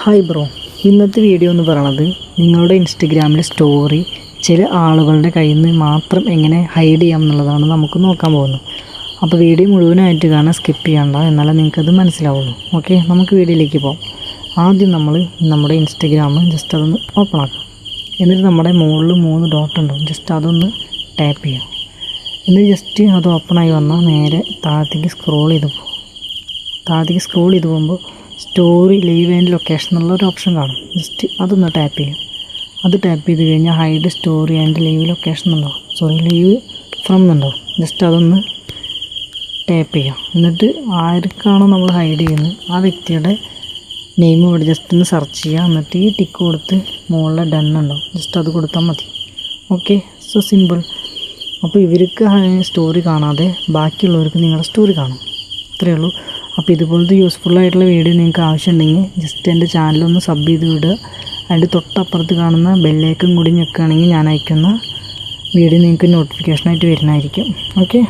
Hi bro, ഇന്നത്തെ video എന്ന് പറയുന്നത് നിങ്ങളുടെ ഇൻസ്റ്റഗ്രാമിലെ സ്റ്റോറി ചില ആളുകളുടെ കയ്യിൽ നിന്ന് മാത്രം എങ്ങനെ ഹൈഡ് ചെയ്യാം എന്നുള്ളതാണ് നമുക്ക് നോക്കാൻ പോകുന്നത്. അപ്പോൾ വീഡിയോ മുഴുവനായിട്ട് കാണാൻ സ്കിപ്പ് ചെയ്യണ്ട, എന്നാലേ നിങ്ങൾക്കത് മനസ്സിലാവുള്ളൂ. ഓക്കെ, നമുക്ക് വീഡിയോയിലേക്ക് പോകാം. ആദ്യം നമ്മൾ നമ്മുടെ ഇൻസ്റ്റഗ്രാം ജസ്റ്റ് അതൊന്ന് ഓപ്പൺ ആക്കാം. എന്നിട്ട് നമ്മുടെ മുകളിൽ 3 ഡോട്ട് ഉണ്ടാവും, ജസ്റ്റ് അതൊന്ന് ടാപ്പ് ചെയ്യാം. എന്നിട്ട് ജസ്റ്റ് അത് ഓപ്പണായി വന്നാൽ നേരെ താഴത്തേക്ക് സ്ക്രോൾ ചെയ്ത് പോകുമ്പോൾ സ്റ്റോറി ലീവ് ആൻഡ് ലൊക്കേഷൻ എന്നുള്ളൊരു ഓപ്ഷൻ കാണും. ജസ്റ്റ് അതൊന്ന് ടാപ്പ് ചെയ്യും. അത് ടാപ്പ് ചെയ്ത് കഴിഞ്ഞാൽ hide story and leave location ഉണ്ടാവും, ലീവ് ഫ്രം എന്നുണ്ടാവും. ജസ്റ്റ് അതൊന്ന് ടാപ്പ് ചെയ്യാം. എന്നിട്ട് ആർക്കാണോ നമ്മൾ ഹൈഡ് ചെയ്യുന്നത് ആ വ്യക്തിയുടെ നെയിം ഇവിടെ ജസ്റ്റ് ഒന്ന് സെർച്ച് ചെയ്യുക. എന്നിട്ട് ഈ ടിക്ക് കൊടുത്ത് മുകളിലെ ഡൺ ഉണ്ടാവും, ജസ്റ്റ് അത് കൊടുത്താൽ മതി. Okay, so simple. അപ്പോൾ ഇവർക്ക് സ്റ്റോറി കാണാതെ ബാക്കിയുള്ളവർക്ക് നിങ്ങളുടെ സ്റ്റോറി കാണും. ഇത്രയേ ഉള്ളൂ. അപ്പോൾ ഇതുപോലത്തെ യൂസ്ഫുള്ളായിട്ടുള്ള വീഡിയോ നിങ്ങൾക്ക് ആവശ്യമുണ്ടെങ്കിൽ ജസ്റ്റ് എൻ്റെ ചാനലൊന്ന് സബ് ചെയ്ത് വിടുക. അതിൻ്റെ തൊട്ടപ്പുറത്ത് കാണുന്ന ബെല്ലൈക്കൺ കൂടി ഞെക്കുകയാണെങ്കിൽ ഞാൻ അയക്കുന്ന വീഡിയോ നിങ്ങൾക്ക് നോട്ടിഫിക്കേഷനായിട്ട് വരുന്നതായിരിക്കും. ഓക്കെ.